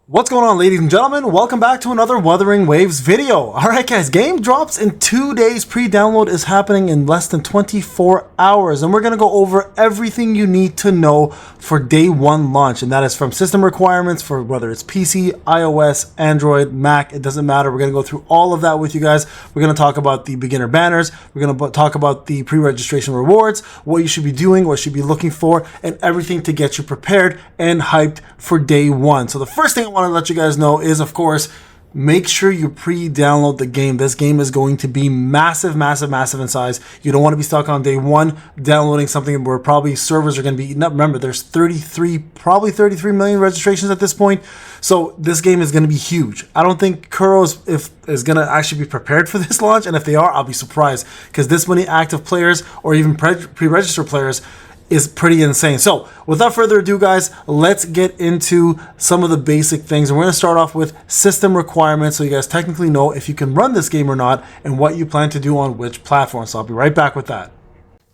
What's going on, ladies and gentlemen? Welcome back to another Wuthering Waves video. Alright guys, game drops in 2 days. Pre-download is happening in less than 24 hours. And we're going to go over everything you need to know for day one launch. And that is from system requirements for whether it's PC, iOS, Android, Mac. It doesn't matter. We're going to go through all of that with you guys. We're going to talk about the beginner banners. We're going to talk about the pre-registration rewards, what you should be doing, what you should be looking for, and everything to get you prepared and hyped for day one. So the first thing I want to let you guys know is, of course, make sure you pre-download the game. This game is going to be massive in size. You don't want to be stuck on day one downloading something where probably servers are going to be eaten up. Remember, there's probably 33 million registrations at this point. So this game is going to be huge. I don't think Kuro's is going to actually be prepared for this launch. And if they are, I'll be surprised, because this many active players or even pre-registered players is pretty insane. So without further ado, guys, let's get into some of the basic things. And we're going to start off with system requirements, so you guys technically know if you can run this game or not and what you plan to do on which platform. So I'll be right back with that.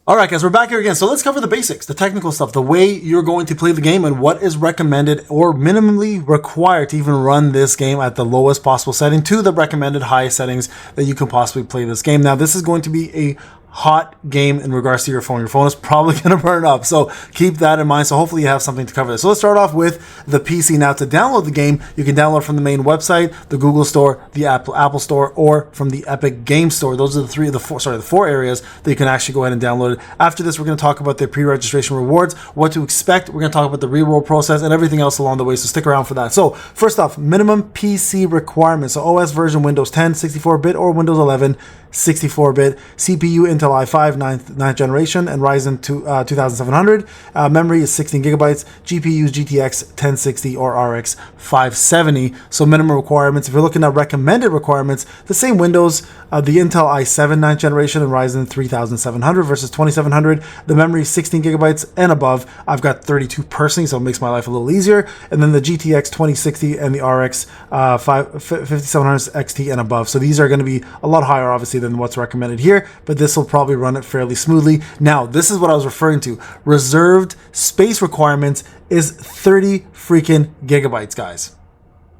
Alright guys, we're back here again. So let's cover the basics, the technical stuff, the way you're going to play the game and what is recommended or minimally required to even run this game at the lowest possible setting to the recommended highest settings that you can possibly play this game. Now, this is going to be a hot game in regards to your phone. Your phone is probably going to burn up, so keep that in mind. So hopefully you have something to cover this. So let's start off with the PC. Now, to download the game, you can download from the main website, the Google Store, the Apple Store, or from the Epic Game Store. Those are the four areas that you can actually go ahead and download it. After this, we're going to talk about the pre-registration rewards, what to expect. We're going to talk about the reroll process and everything else along the way, so stick around for that. So first off, minimum PC requirements. So OS version Windows 10 64-bit or Windows 11 64-bit, CPU Intel i5 9th generation and Ryzen 2700. Memory is 16 gigabytes. GPU is GTX 1060 or RX 570. So minimum requirements. If you're looking at recommended requirements, the same Windows, the Intel i7 9th generation and Ryzen 3700 versus 2700. The memory is 16 gigabytes and above. I've got 32 personally, so it makes my life a little easier. And then the GTX 2060 and the RX 5700 XT and above. So these are going to be a lot higher, obviously, than what's recommended here, but this will probably run it fairly smoothly. Now, this is what I was referring to. Reserved space requirements is 30 freaking gigabytes, guys.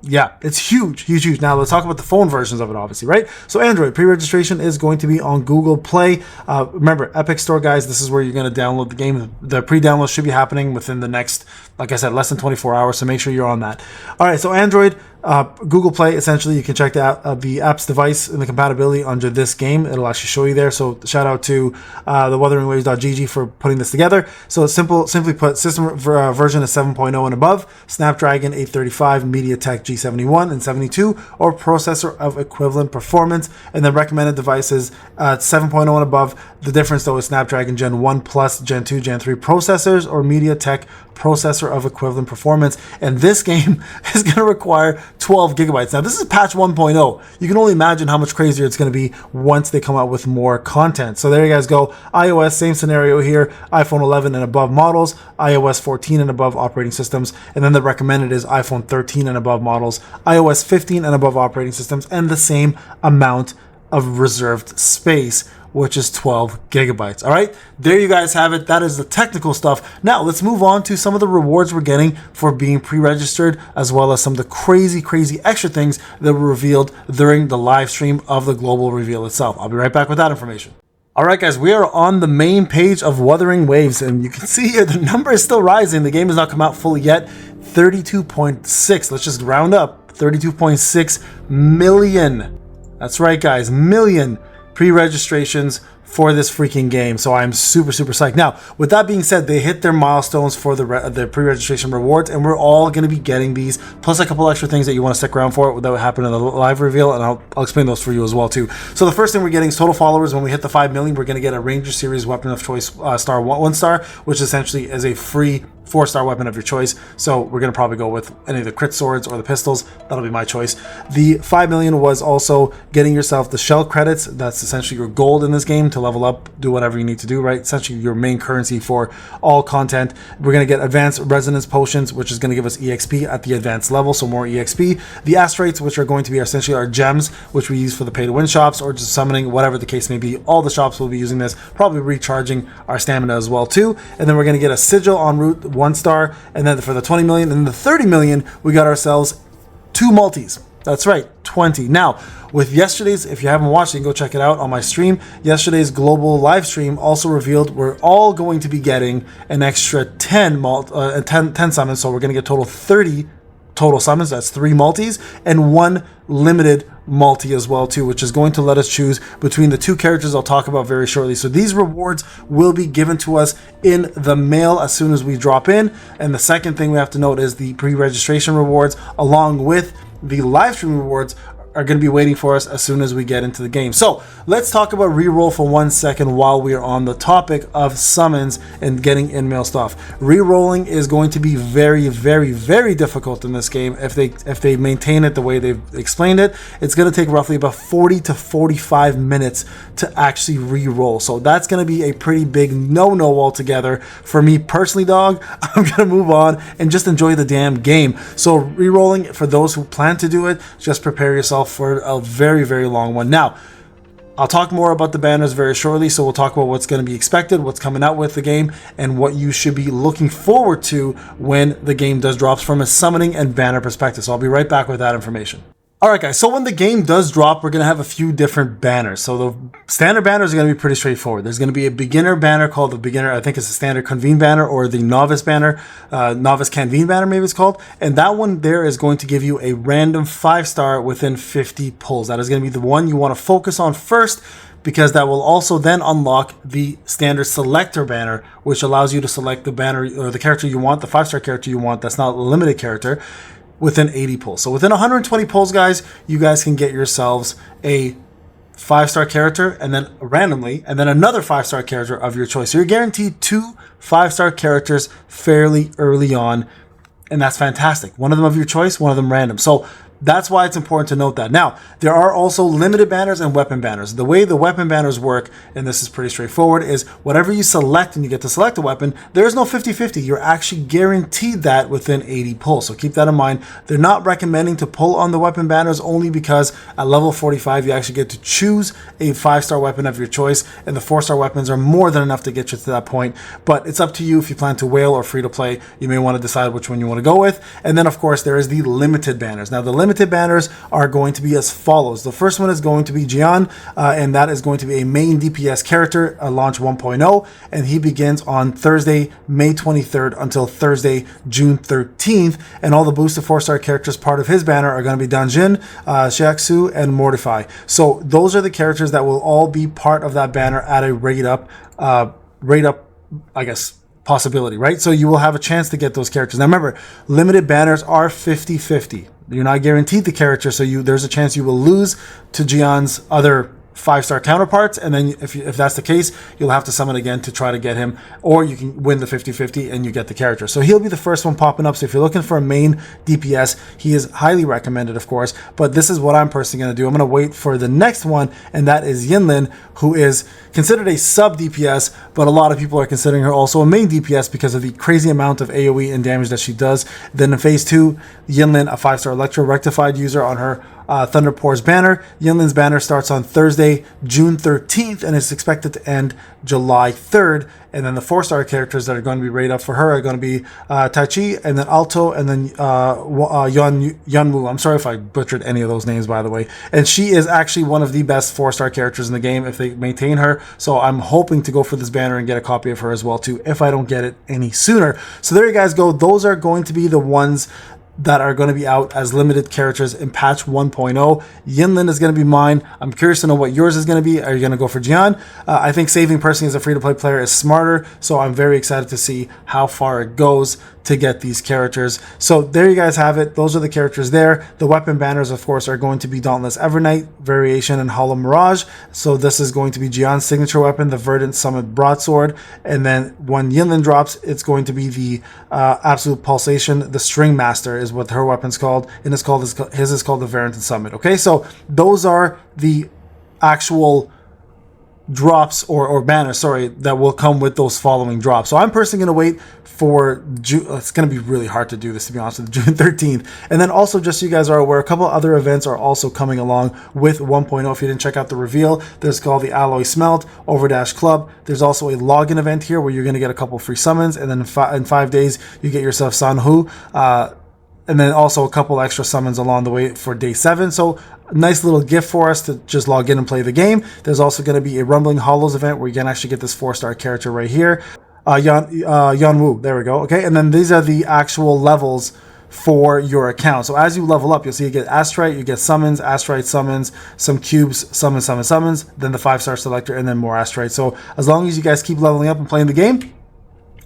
Yeah, it's huge. Now let's talk about the phone versions of it, obviously, right? So Android pre-registration is going to be on Google Play. Remember, Epic Store, guys, this is where you're going to download the game. The pre-download should be happening within the next, like I said, less than 24 hours, so make sure you're on that. All right, so Android, Google Play, essentially, you can check the app's device and the compatibility under this game. It'll actually show you there. So shout out to the WutheringWaves.gg for putting this together. So simply put, system version is 7.0 and above, Snapdragon 835, MediaTek G71 and 72, or processor of equivalent performance. And then recommended devices 7.0 and above. The difference, though, is Snapdragon Gen 1 plus Gen 2, Gen 3 processors, or MediaTek processor of equivalent performance. And this game is going to require 12 gigabytes. Now, this is patch 1.0. You can only imagine how much crazier it's going to be once they come out with more content. So there you guys go. iOS, same scenario here. iPhone 11 and above models, iOS 14 and above operating systems, and then the recommended is iPhone 13 and above models, iOS 15 and above operating systems, and the same amount of reserved space, which is 12 gigabytes. All right, there you guys have it. That is the technical stuff. Now let's move on to some of the rewards we're getting for being pre-registered, as well as some of the crazy extra things that were revealed during the live stream of the global reveal itself. I'll be right back with that information. All right, guys, we are on the main page of Wuthering Waves, and you can see here the number is still rising. The game has not come out fully yet. 32.6. Let's just round up. 32.6 million. That's right, guys, million pre-registrations for this freaking game. So I'm super psyched. Now, with that being said, they hit their milestones for the pre-registration rewards, and we're all going to be getting these, plus a couple extra things that you want to stick around for that will happen in the live reveal, and I'll explain those for you as well too. So the first thing we're getting is total followers. When we hit the 5 million, we're going to get a Ranger Series weapon of choice star 1 star, which essentially is a free 4-star weapon of your choice. So we're going to probably go with any of the crit swords or the pistols. That'll be my choice. The 5 million was also getting yourself the shell credits. That's essentially your gold in this game to level up, do whatever you need to do, right? Essentially your main currency for all content. We're going to get advanced resonance potions, which is going to give us EXP at the advanced level, so more EXP. The astrates, which are going to be essentially our gems, which we use for the pay-to-win shops or just summoning, whatever the case may be. All the shops will be using this, probably recharging our stamina as well too. And then we're going to get a sigil en route 1 star, and then for the 20 million and the 30 million, we got ourselves 2 multis. That's right, 20. Now, with yesterday's, if you haven't watched it, you can go check it out on my stream. Yesterday's global live stream also revealed we're all going to be getting an extra 10 summons. So we're going to get total 30 total summons. That's 3 multis and 1 limited multi as well too, which is going to let us choose between the 2 characters I'll talk about very shortly. So these rewards will be given to us in the mail as soon as we drop in. And the second thing we have to note is the pre-registration rewards along with the live stream rewards are going to be waiting for us as soon as we get into the game. So let's talk about reroll for 1 second while we are on the topic of summons and getting in-mail stuff. Rerolling is going to be very, very, very difficult in this game. If they maintain it the way they've explained it, it's going to take roughly about 40 to 45 minutes to actually reroll. So that's going to be a pretty big no-no altogether. For me personally, dog, I'm going to move on and just enjoy the damn game. So rerolling, for those who plan to do it, just prepare yourself for a very, very long one. Now, I'll talk more about the banners very shortly, so we'll talk about what's going to be expected, what's coming out with the game, and what you should be looking forward to when the game does drop from a summoning and banner perspective. So I'll be right back with that information. Alright guys, so when the game does drop, we're going to have a few different banners. So the standard banners are going to be pretty straightforward. There's going to be a beginner banner called the beginner, I think it's a standard convene banner, or the novice banner, novice convene banner maybe it's called. And that one there is going to give you a random 5-star within 50 pulls. That is going to be the one you want to focus on first, because that will also then unlock the standard selector banner, which allows you to select the banner or the character you want, the 5-star character you want that's not a limited character, within 80 pulls. So within 120 pulls, guys, you guys can get yourselves a 5-star character and then randomly, and then another 5-star character of your choice. So you're guaranteed 2 5-star characters fairly early on, and that's fantastic. One of them of your choice, one of them random. So that's why it's important to note that. Now, there are also limited banners and weapon banners. The way the weapon banners work, and this is pretty straightforward, is whatever you select and you get to select a weapon, there's no 50-50. You're actually guaranteed that within 80 pulls. So keep that in mind. They're not recommending to pull on the weapon banners only because at level 45, you actually get to choose a 5-star weapon of your choice, and the 4-star weapons are more than enough to get you to that point. But it's up to you if you plan to whale or free to play. You may want to decide which one you want to go with. And then, of course, there is the limited banners. Now, the limited banners are going to be as follows. The first one is going to be Jian, and that is going to be a main DPS character, launch 1.0, and he begins on Thursday, May 23rd until Thursday, June 13th, and all the boosted 4-star characters part of his banner are going to be Danjin, Xiaxu, and Mortify. So those are the characters that will all be part of that banner at a rate up, I guess, possibility, right? So you will have a chance to get those characters. Now remember, limited banners are 50-50. You're not guaranteed the character, so there's a chance you will lose to Jian's other 5-star counterparts, and then if that's the case, you'll have to summon again to try to get him, or you can win the 50-50 and you get the character. So he'll be the first one popping up. So if you're looking for a main DPS, he is highly recommended, of course, but this is what I'm personally going to do. I'm going to wait for the next one, and that is Yinlin, who is considered a sub DPS, but a lot of people are considering her also a main DPS because of the crazy amount of AoE and damage that she does. Then in phase 2, Yinlin, a 5-star Electro Rectified user on her Thunder Pours banner. Yinlin's banner starts on Thursday, June 13th, and is expected to end July 3rd. And then the 4-star characters that are going to be rated up for her are going to be Tai Chi, and then Alto, and then Yunwu. I'm sorry if I butchered any of those names, by the way. And she is actually one of the best 4-star characters in the game if they maintain her. So I'm hoping to go for this banner and get a copy of her as well too, if I don't get it any sooner. So there you guys go. Those are going to be the ones that are going to be out as limited characters in patch 1.0. Yinlin is going to be mine. I'm curious to know what yours is going to be. Are you going to go for Jian? I think saving personally as a free-to-play player is smarter, so I'm very excited to see how far it goes to get these characters. So there you guys have it. Those are the characters there. The weapon banners, of course, are going to be Dauntless Evernight, Variation, and Hollow Mirage. So this is going to be Jian's signature weapon, the Verdant Summit Broadsword. And then when Yinlin drops, it's going to be the Absolute Pulsation. The String Master is what her weapon's called, and his is called the Variant Summit. Okay, so those are the actual drops or banners, sorry, that will come with those following drops. So I'm personally going to wait for June. It's going to be really hard to do this, to be honest, with June 13th. And then also, just so you guys are aware, a couple other events are also coming along with 1.0. If you didn't check out the reveal, there's called the Alloy Smelt, Overdash Club. There's also a login event here where you're going to get a couple free summons, and then in 5 days you get yourself Sanhu. and then also a couple extra summons along the way for day 7. So a nice little gift for us to just log in and play the game. There's also going to be a Rumbling Hollows event where you can actually get this 4-star character right here. Yan Wu, there we go. Okay, and then these are the actual levels for your account. So as you level up, you'll see you get Astrite, you get summons, Astrite summons, some cubes, summons, then the 5-star selector, and then more Astrite. So as long as you guys keep leveling up and playing the game,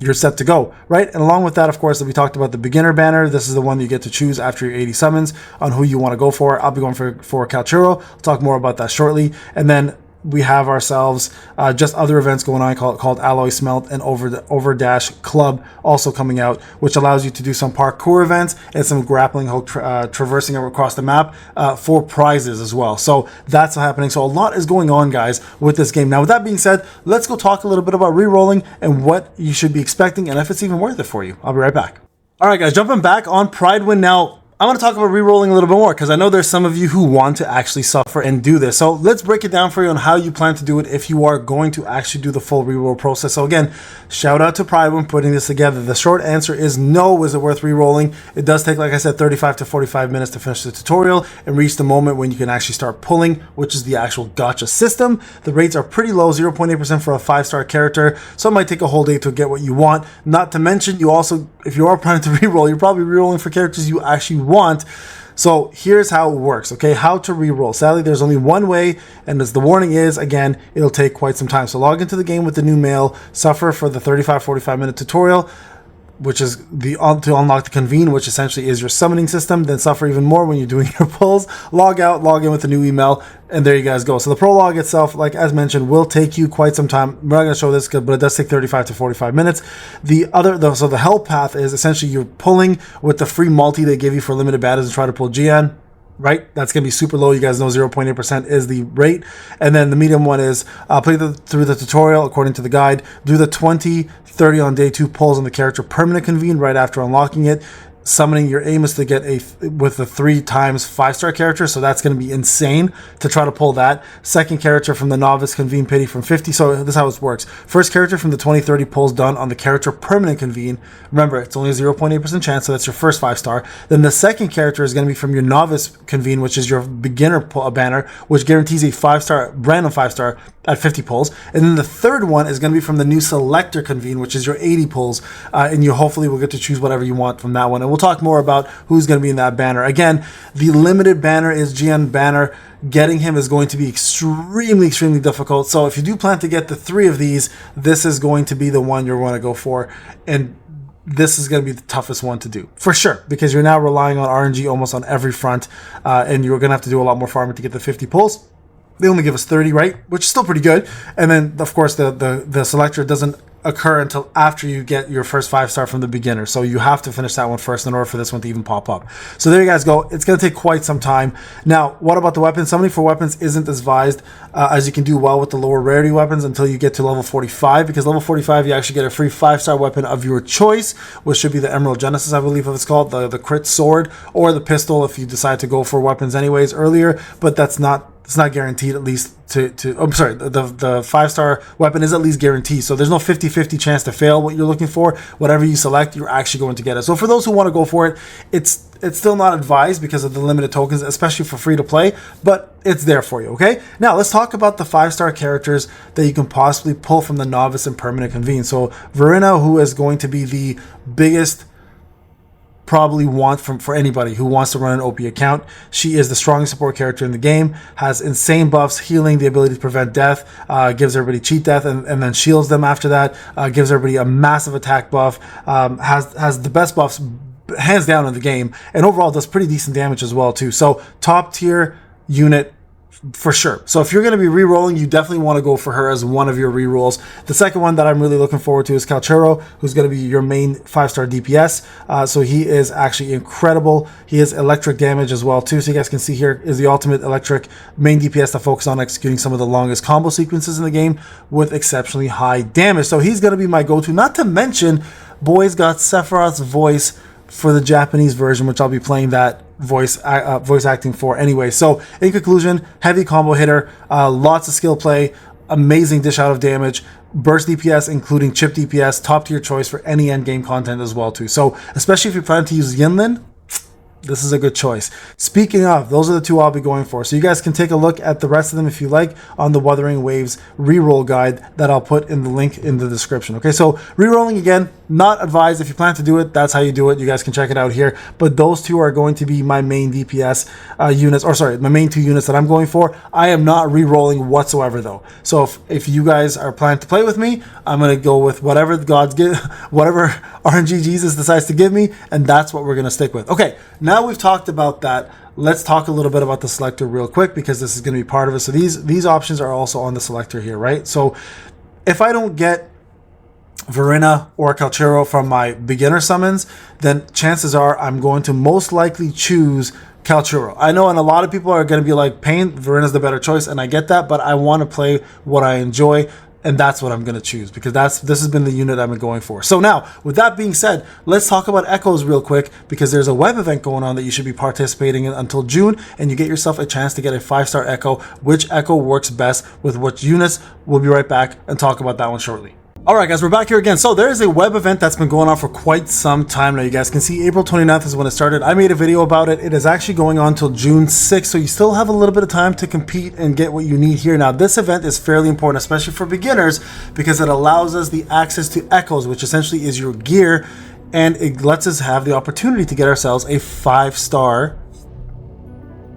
you're set to go, right? And along with that, of course, we talked about the beginner banner. This is the one that you get to choose after your 80 summons on who you want to go for. I'll be going for Kalchuro. I'll talk more about that shortly. And then we have ourselves just other events going on called Alloy Smelt and Overdash Club also coming out, which allows you to do some parkour events and some grappling hook traversing across the map for prizes as well. So that's happening. So a lot is going on, guys, with this game. Now, with that being said, let's go talk a little bit about re-rolling and what you should be expecting and if it's even worth it for you. I'll be right back. All right, guys, jumping back on Pridewin now. I want to talk about re-rolling a little bit more because I know there's some of you who want to actually suffer and do this. So let's break it down for you on how you plan to do it if you are going to actually do the full re-roll process. So again, shout out to Pride when putting this together. The short answer is no. Is it worth re-rolling? It does take, like I said, 35 to 45 minutes to finish the tutorial and reach the moment when you can actually start pulling, which is the actual gacha system. The rates are pretty low, 0.8% for a 5-star character. So it might take a whole day to get what you want. Not to mention, you also, if you are planning to re-roll, you're probably re-rolling for characters you actually want. So here's how it works, okay? How to re-roll. Sadly, there's only one way, and as the warning is, again, it'll take quite some time. So log into the game with the new mail, suffer for the 35-45 minute tutorial, which is to unlock the convene, which essentially is your summoning system, then suffer even more when you're doing your pulls, log out, log in with the new email, and there you guys go. So the prologue itself, like as mentioned, will take you quite some time. We're not going to show this, but it does take 35 to 45 minutes. So the hell path is essentially you're pulling with the free multi they give you for limited battles and try to pull Gian. Right, that's gonna be super low. You guys know 0.8% is the rate, and then the medium one is play through the tutorial according to the guide. Do the 20-30 on day 2 pulls on the character permanent convene right after unlocking it. Summoning, your aim is to get with the 3 times 5-star character, so that's going to be insane to try to pull that. Second character from the novice convene pity from 50. So this is how it works. First character from the 20-30 pulls done on the character permanent convene. Remember, it's only a 0.8% chance, so that's your first 5-star. Then the second character is going to be from your novice convene, which is your beginner banner, which guarantees a 5-star, random 5-star at 50 pulls. And then the third one is going to be from the new selector convene, which is your 80 pulls, and you hopefully will get to choose whatever you want from that one. And we'll talk more about who's going to be in that banner. Again, the limited banner is GN banner. Getting him is going to be extremely difficult. So if you do plan to get the 3 of these, this is going to be the one you're going to go for. And this is going to be the toughest one to do, for sure, because you're now relying on RNG almost on every front, and you're going to have to do a lot more farming to get the 50 pulls. They only give us 30, right? Which is still pretty good. And then, of course, the selector doesn't occur until after you get your first 5-star from the beginner. So you have to finish that one first in order for this one to even pop up. So there you guys go. It's going to take quite some time. Now, what about the weapons? Summoning for weapons isn't as advised, as you can do well with the lower rarity weapons until you get to level 45, because level 45 you actually get a free 5-star weapon of your choice, which should be the Emerald Genesis, I believe it's called, the crit sword, or the pistol if you decide to go for weapons anyways earlier, but it's not guaranteed, at least I'm sorry, the 5-star weapon is at least guaranteed. So there's no 50-50 chance to fail what you're looking for. Whatever you select, you're actually going to get it. So for those who want to go for it, it's still not advised because of the limited tokens, especially for free to play, but it's there for you, okay? Now let's talk about the 5-star characters that you can possibly pull from the novice and permanent convene. So Verena, who is going to be the biggest probably want for anybody who wants to run an OP account. She is the strongest support character in the game, has insane buffs, healing, the ability to prevent death, gives everybody cheat death and then shields them after that, gives everybody a massive attack buff, has the best buffs hands down in the game, and overall does pretty decent damage as well too. So top tier unit for sure. So if you're going to be re-rolling, you definitely want to go for her as one of your re-rolls. The second one that I'm really looking forward to is Kalchuro, who's going to be your main 5-star DPS. So he is actually incredible. He has electric damage as well too. So you guys can see here is the ultimate electric main DPS to focus on executing some of the longest combo sequences in the game with exceptionally high damage. So he's going to be my go-to. Not to mention, boys got Sephiroth's voice for the Japanese version, which I'll be playing that voice acting for anyway. So in conclusion, heavy combo hitter, lots of skill play, amazing dish out of damage, burst DPS including chip DPS, top tier choice for any end game content as well too. So especially if you plan to use Yinlin, this is a good choice. Speaking of, those are the two I'll be going for. So you guys can take a look at the rest of them if you like on the Wuthering Waves reroll guide that I'll put in the link in the description. Okay, so rerolling again, not advised. If you plan to do it, that's how you do it. You guys can check it out here. But those two are going to be my main DPS units, or sorry, my main two units that I'm going for. I am not rerolling whatsoever though. So if you guys are planning to play with me, I'm gonna go with whatever the gods give, whatever RNG Jesus decides to give me, and that's what we're gonna stick with. Okay, now we've talked about that. Let's talk a little bit about the selector real quick, because this is going to be part of it. So these options are also on the selector here, right? So if I don't get Verena or Calchero from my beginner summons, then chances are I'm going to most likely choose Calchero. I know, and a lot of people are going to be like, Payne, Verena's the better choice, and I get that, but I want to play what I enjoy. And that's what I'm going to choose, because this has been the unit I've been going for. So now, with that being said, let's talk about echoes real quick, because there's a web event going on that you should be participating in until June, and you get yourself a chance to get a 5-star echo. Which echo works best with which units? We'll be right back and talk about that one shortly. Alright guys, we're back here again. So there is a web event that's been going on for quite some time now. You guys can see April 29th is when it started. I made a video about it. It is actually going on till June 6th, so you still have a little bit of time to compete and get what you need here. Now this event is fairly important, especially for beginners, because it allows us the access to echoes, which essentially is your gear, and it lets us have the opportunity to get ourselves a 5-star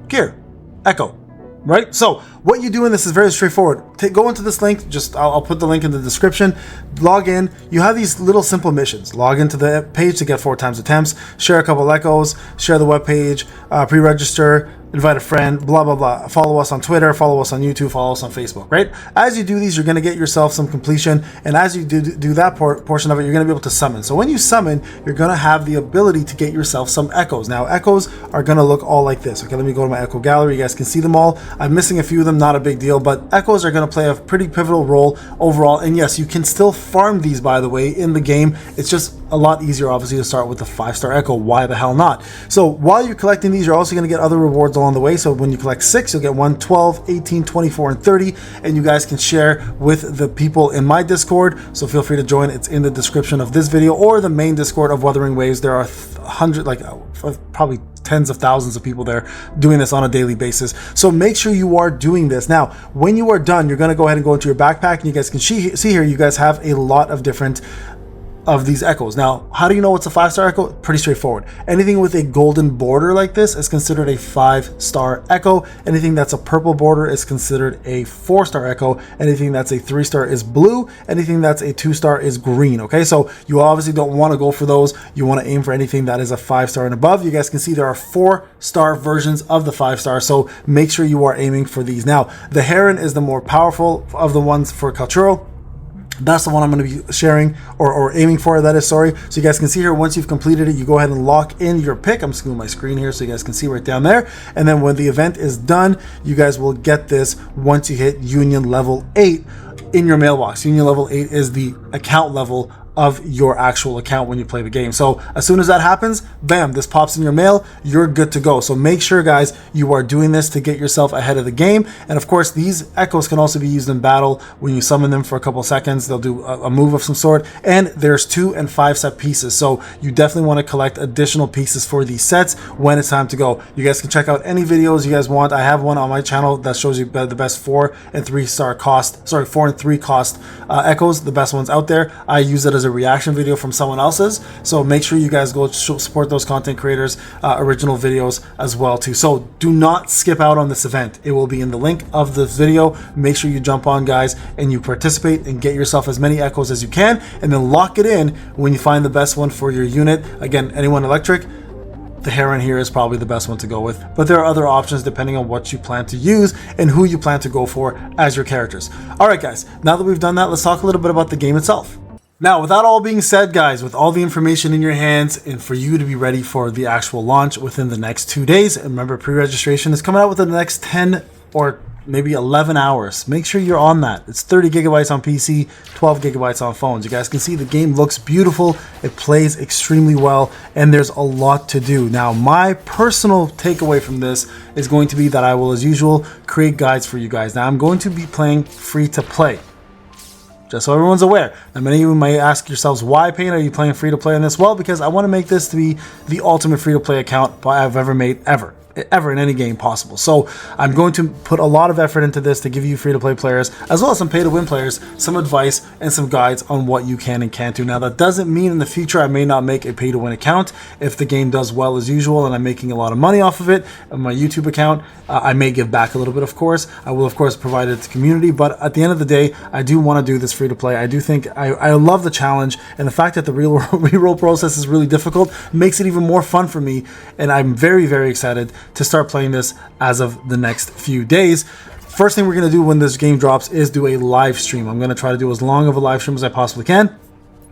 gear echo. Right? So what you do in this is very straightforward. Go into this link. I'll put the link in the description. Log in. You have these little simple missions. Log into the page to get 4 times attempts. Share a couple echoes. Share the web page. Pre-register. Invite a friend. Blah blah blah. Follow us on Twitter. Follow us on YouTube. Follow us on Facebook. Right? As you do these, you're going to get yourself some completion. And as you do that portion of it, you're going to be able to summon. So when you summon, you're going to have the ability to get yourself some echoes. Now echoes are going to look all like this. Okay, let me go to my echo gallery. You guys can see them all. I'm missing a few of them. Not a big deal, but echoes are going to play a pretty pivotal role overall. And yes, you can still farm these, by the way, in the game. It's just a lot easier, obviously, to start with the 5-star echo. Why the hell not? So while you're collecting these, you're also going to get other rewards along the way. So when you collect 6, you'll get 1, 12, 18, 24, and 30, and you guys can share with the people in my Discord. So feel free to join. It's in the description of this video, or the main Discord of Wuthering Waves. There are probably tens of thousands of people there doing this on a daily basis. So make sure you are doing this. Now, when you are done, you're going to go ahead and go into your backpack, and you guys can see here, you guys have a lot of different of these echoes. Now, how do you know it's a 5-star echo? Pretty straightforward. Anything with a golden border like this is considered a 5-star echo. Anything that's a purple border is considered a 4-star echo. Anything that's a 3-star is blue. Anything that's a 2-star is green. Okay, so you obviously don't want to go for those. You want to aim for anything that is a 5-star and above. You guys can see there are 4-star versions of the 5-star, so make sure you are aiming for these. Now, the Heron is the more powerful of the ones for Calchero. That's the one I'm going to be sharing or aiming for, that is, sorry. So you guys can see here, once you've completed it, you go ahead and lock in your pick. I'm just going to move my screen here so you guys can see right down there. And then when the event is done, you guys will get this once you hit Union level 8 in your mailbox. Union level 8 is the account level of your actual account when you play the game. So as soon as that happens, bam, this pops in your mail, you're good to go. So make sure, guys, you are doing this to get yourself ahead of the game. And of course, these echoes can also be used in battle. When you summon them for a couple of seconds, they'll do a move of some sort. And there's 2 and 5 set pieces. So you definitely want to collect additional pieces for these sets when it's time to go. You guys can check out any videos you guys want. I have one on my channel that shows you the best 4 and 3 cost echoes, the best ones out there. I use it as a reaction video from someone else's, so make sure you guys go support those content creators, original videos as well too. So do not skip out on this event. It will be in the link of this video. Make sure you jump on, guys, and you participate and get yourself as many echoes as you can, and then lock it in when you find the best one for your unit. Again, anyone electric, the Heron here is probably the best one to go with, but there are other options depending on what you plan to use and who you plan to go for as your characters. All right, guys, now that we've done that, let's talk a little bit about the game itself. Now, with that all being said, guys, with all the information in your hands and for you to be ready for the actual launch within the next 2 days, and remember, pre-registration is coming out within the next 10 or maybe 11 hours. Make sure you're on that. It's 30 gigabytes on PC, 12 gigabytes on phones. You guys can see the game looks beautiful. It plays extremely well, and there's a lot to do. Now, my personal takeaway from this is going to be that I will, as usual, create guides for you guys. Now, I'm going to be playing free to play. Just so everyone's aware. Now, many of you might ask yourselves, why, Payne, are you playing free-to-play on this? Well, because I want to make this to be the ultimate free-to-play account I've ever made, ever in any game possible. So I'm going to put a lot of effort into this to give you free-to-play players, as well as some pay-to-win players, some advice and some guides on what you can and can't do. Now, that doesn't mean in the future I may not make a pay-to-win account. If the game does well as usual and I'm making a lot of money off of it on my YouTube account, I may give back a little bit, of course. I will, of course, provide it to the community, but at the end of the day, I do want to do this free-to-play. I do think I love the challenge, and the fact that the reroll process is really difficult makes it even more fun for me, and I'm very, very excited to start playing this as of the next few days. First thing we're going to do when this game drops is do a live stream. I'm going to try to do as long of a live stream as I possibly can.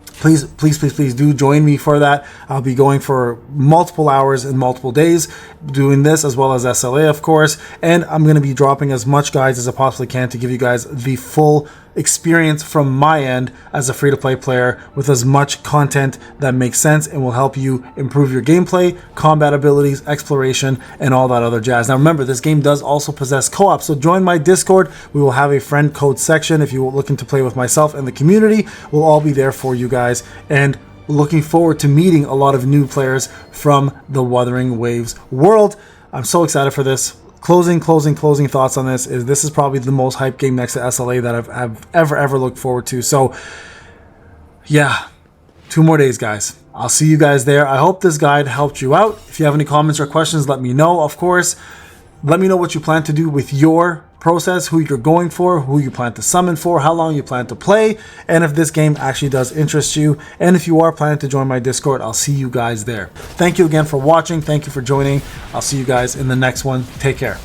Please do join me for that. I'll be going for multiple hours and multiple days doing this, as well as SLA, of course, and I'm going to be dropping as much guides as I possibly can to give you guys the full experience from my end as a free-to-play player, with as much content that makes sense and will help you improve your gameplay, combat abilities, exploration, and all that other jazz. Now remember, this game does also possess co-op, so join my Discord. We will have a friend code section if you're looking to play with myself and the community. We'll all be there for you guys, and looking forward to meeting a lot of new players from the Wuthering Waves world. I'm so excited for this. Closing thoughts on this is probably the most hyped game next to SLA that I've ever looked forward to. So yeah, 2 more days, guys. I'll see you guys there. I hope this guide helped you out. If you have any comments or questions, let me know. Of course, let me know what you plan to do with your process, who you're going for, who you plan to summon for, how long you plan to play, and if this game actually does interest you. And if you are planning to join my Discord, I'll see you guys there. Thank you again for watching. Thank you for joining. I'll see you guys in the next one. Take care.